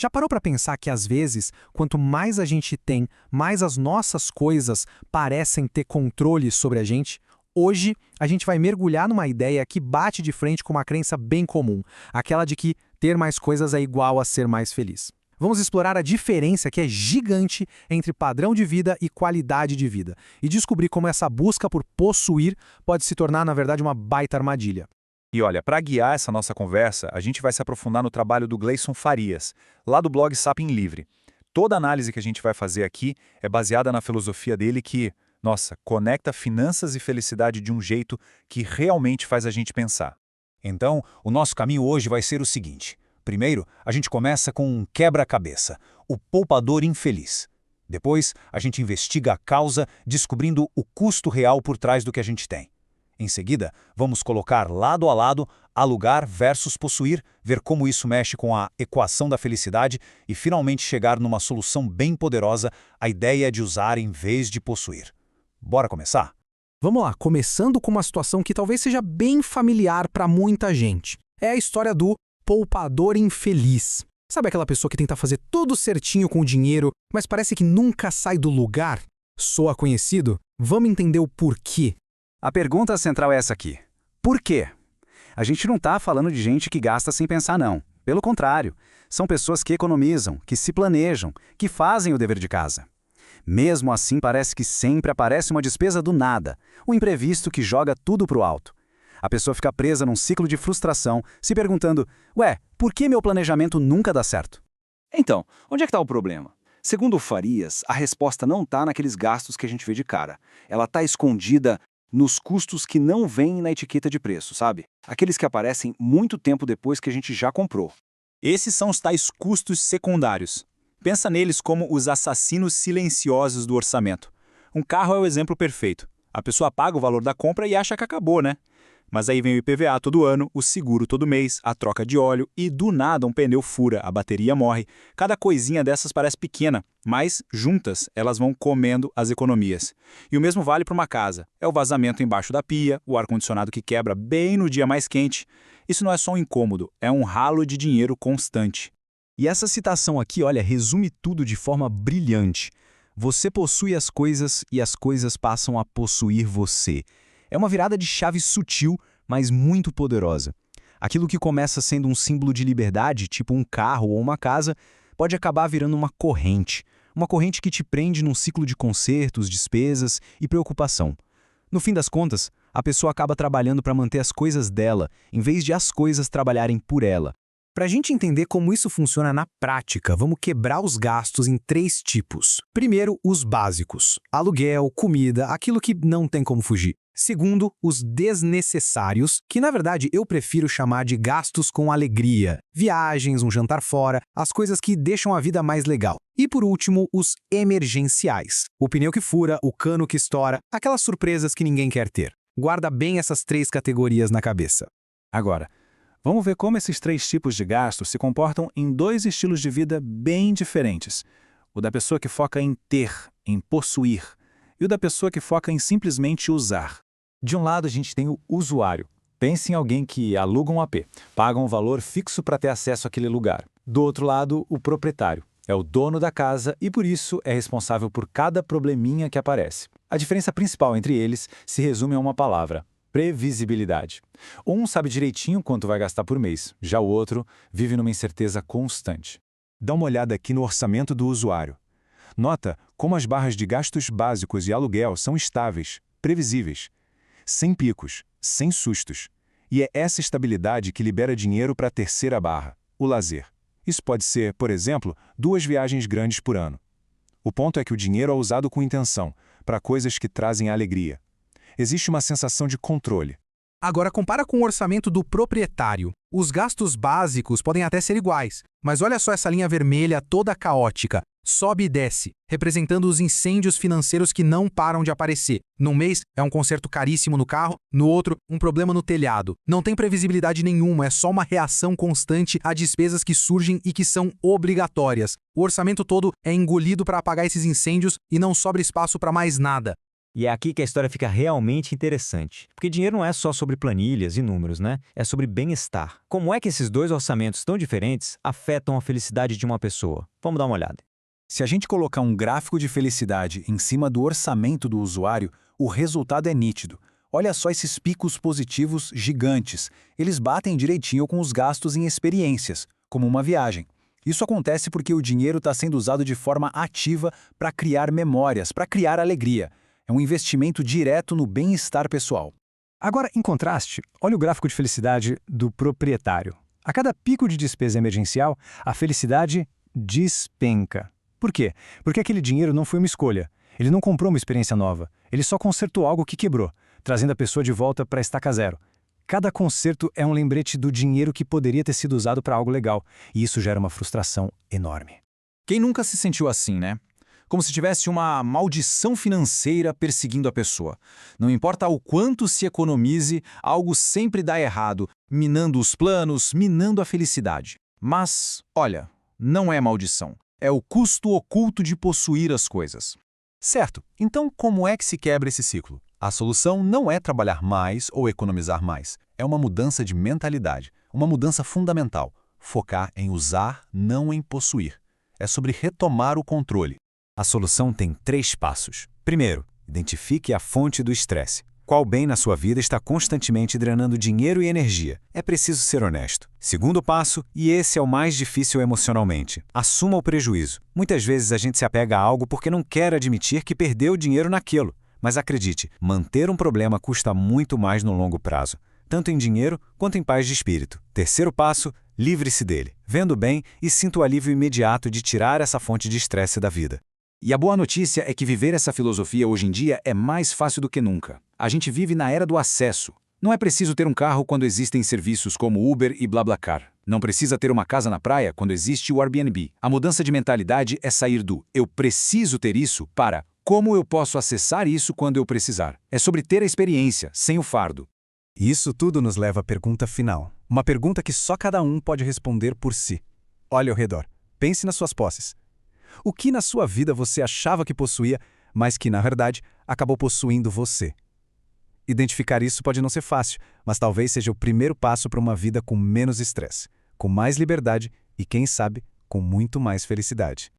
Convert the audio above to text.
Já parou para pensar que às vezes, quanto mais a gente tem, mais as nossas coisas parecem ter controle sobre a gente? Hoje, a gente vai mergulhar numa ideia que bate de frente com uma crença bem comum, aquela de que ter mais coisas é igual a ser mais feliz. Vamos explorar a diferença que é gigante entre padrão de vida e qualidade de vida, e descobrir como essa busca por possuir pode se tornar, na verdade, uma baita armadilha. E olha, para guiar essa nossa conversa, a gente vai se aprofundar no trabalho do Gleison Farias, lá do blog Sapien Livre. Toda análise que a gente vai fazer aqui é baseada na filosofia dele que, nossa, conecta finanças e felicidade de um jeito que realmente faz a gente pensar. Então, o nosso caminho hoje vai ser o seguinte. Primeiro, a gente começa com um quebra-cabeça, o poupador infeliz. Depois, a gente investiga a causa, descobrindo o custo real por trás do que a gente tem. Em seguida, vamos colocar lado a lado alugar versus possuir, ver como isso mexe com a equação da felicidade e finalmente chegar numa solução bem poderosa, a ideia de usar em vez de possuir. Bora começar? Vamos lá, começando com uma situação que talvez seja bem familiar para muita gente. É a história do poupador infeliz. Sabe aquela pessoa que tenta fazer tudo certinho com o dinheiro, mas parece que nunca sai do lugar? Soa conhecido? Vamos entender o porquê. A pergunta central é essa aqui. Por quê? A gente não está falando de gente que gasta sem pensar, não. Pelo contrário, são pessoas que economizam, que se planejam, que fazem o dever de casa. Mesmo assim, parece que sempre aparece uma despesa do nada, um imprevisto que joga tudo para o alto. A pessoa fica presa num ciclo de frustração, se perguntando, ué, por que meu planejamento nunca dá certo? Então, onde é que está o problema? Segundo o Farias, a resposta não está naqueles gastos que a gente vê de cara. Ela está escondida nos custos que não vêm na etiqueta de preço, sabe? Aqueles que aparecem muito tempo depois que a gente já comprou. Esses são os tais custos secundários. Pensa neles como os assassinos silenciosos do orçamento. Um carro é o exemplo perfeito. A pessoa paga o valor da compra e acha que acabou, né? Mas aí vem o IPVA todo ano, o seguro todo mês, a troca de óleo e do nada um pneu fura, a bateria morre. Cada coisinha dessas parece pequena, mas juntas elas vão comendo as economias. E o mesmo vale para uma casa. É o vazamento embaixo da pia, o ar-condicionado que quebra bem no dia mais quente. Isso não é só um incômodo, é um ralo de dinheiro constante. E essa citação aqui, olha, resume tudo de forma brilhante. Você possui as coisas e as coisas passam a possuir você. É uma virada de chave sutil, mas muito poderosa. Aquilo que começa sendo um símbolo de liberdade, tipo um carro ou uma casa, pode acabar virando uma corrente. Uma corrente que te prende num ciclo de consertos, despesas e preocupação. No fim das contas, a pessoa acaba trabalhando para manter as coisas dela, em vez de as coisas trabalharem por ela. Para a gente entender como isso funciona na prática, vamos quebrar os gastos em 3 tipos. Primeiro, os básicos. Aluguel, comida, aquilo que não tem como fugir. Segundo, os desnecessários, que na verdade eu prefiro chamar de gastos com alegria. Viagens, um jantar fora, as coisas que deixam a vida mais legal. E por último, os emergenciais. O pneu que fura, o cano que estoura, aquelas surpresas que ninguém quer ter. Guarda bem essas 3 categorias na cabeça. Agora, vamos ver como esses 3 tipos de gastos se comportam em 2 estilos de vida bem diferentes. O da pessoa que foca em ter, em possuir, e o da pessoa que foca em simplesmente usar. De um lado, a gente tem o usuário. Pense em alguém que aluga um AP, paga um valor fixo para ter acesso àquele lugar. Do outro lado, o proprietário. É o dono da casa e, por isso, é responsável por cada probleminha que aparece. A diferença principal entre eles se resume a uma palavra: previsibilidade. Um sabe direitinho quanto vai gastar por mês, já o outro vive numa incerteza constante. Dá uma olhada aqui no orçamento do usuário. Nota como as barras de gastos básicos e aluguel são estáveis, previsíveis, sem picos, sem sustos. E é essa estabilidade que libera dinheiro para a terceira barra, o lazer. Isso pode ser, por exemplo, 2 viagens grandes por ano. O ponto é que o dinheiro é usado com intenção, para coisas que trazem alegria. Existe uma sensação de controle. Agora compara com o orçamento do proprietário. Os gastos básicos podem até ser iguais, mas olha só essa linha vermelha toda caótica. Sobe e desce, representando os incêndios financeiros que não param de aparecer. Num mês, é um conserto caríssimo no carro, no outro, um problema no telhado. Não tem previsibilidade nenhuma, é só uma reação constante a despesas que surgem e que são obrigatórias. O orçamento todo é engolido para apagar esses incêndios e não sobra espaço para mais nada. E é aqui que a história fica realmente interessante. Porque dinheiro não é só sobre planilhas e números, né? É sobre bem-estar. Como é que esses dois orçamentos tão diferentes afetam a felicidade de uma pessoa? Vamos dar uma olhada. Se a gente colocar um gráfico de felicidade em cima do orçamento do usuário, o resultado é nítido. Olha só esses picos positivos gigantes. Eles batem direitinho com os gastos em experiências, como uma viagem. Isso acontece porque o dinheiro está sendo usado de forma ativa para criar memórias, para criar alegria. É um investimento direto no bem-estar pessoal. Agora, em contraste, olha o gráfico de felicidade do proprietário. A cada pico de despesa emergencial, a felicidade despenca. Por quê? Porque aquele dinheiro não foi uma escolha. Ele não comprou uma experiência nova. Ele só consertou algo que quebrou, trazendo a pessoa de volta para a estaca zero. Cada conserto é um lembrete do dinheiro que poderia ter sido usado para algo legal, e isso gera uma frustração enorme. Quem nunca se sentiu assim, né? Como se tivesse uma maldição financeira perseguindo a pessoa. Não importa o quanto se economize, algo sempre dá errado, minando os planos, minando a felicidade. Mas, olha, não é maldição. É o custo oculto de possuir as coisas. Certo, então como é que se quebra esse ciclo? A solução não é trabalhar mais ou economizar mais. É uma mudança de mentalidade, uma mudança fundamental. Focar em usar, não em possuir. É sobre retomar o controle. A solução tem 3 passos. Primeiro, identifique a fonte do estresse. Qual bem na sua vida está constantemente drenando dinheiro e energia? É preciso ser honesto. Segundo passo, e esse é o mais difícil emocionalmente, assuma o prejuízo. Muitas vezes a gente se apega a algo porque não quer admitir que perdeu dinheiro naquilo. Mas acredite, manter um problema custa muito mais no longo prazo, tanto em dinheiro quanto em paz de espírito. Terceiro passo, livre-se dele. Vendo bem e sinta o alívio imediato de tirar essa fonte de estresse da vida. E a boa notícia é que viver essa filosofia hoje em dia é mais fácil do que nunca. A gente vive na era do acesso. Não é preciso ter um carro quando existem serviços como Uber e BlaBlaCar. Não precisa ter uma casa na praia quando existe o Airbnb. A mudança de mentalidade é sair do "eu preciso ter isso" para "como eu posso acessar isso quando eu precisar". É sobre ter a experiência, sem o fardo. E isso tudo nos leva à pergunta final. Uma pergunta que só cada um pode responder por si. Olhe ao redor. Pense nas suas posses. O que na sua vida você achava que possuía, mas que, na verdade, acabou possuindo você? Identificar isso pode não ser fácil, mas talvez seja o primeiro passo para uma vida com menos estresse, com mais liberdade e, quem sabe, com muito mais felicidade.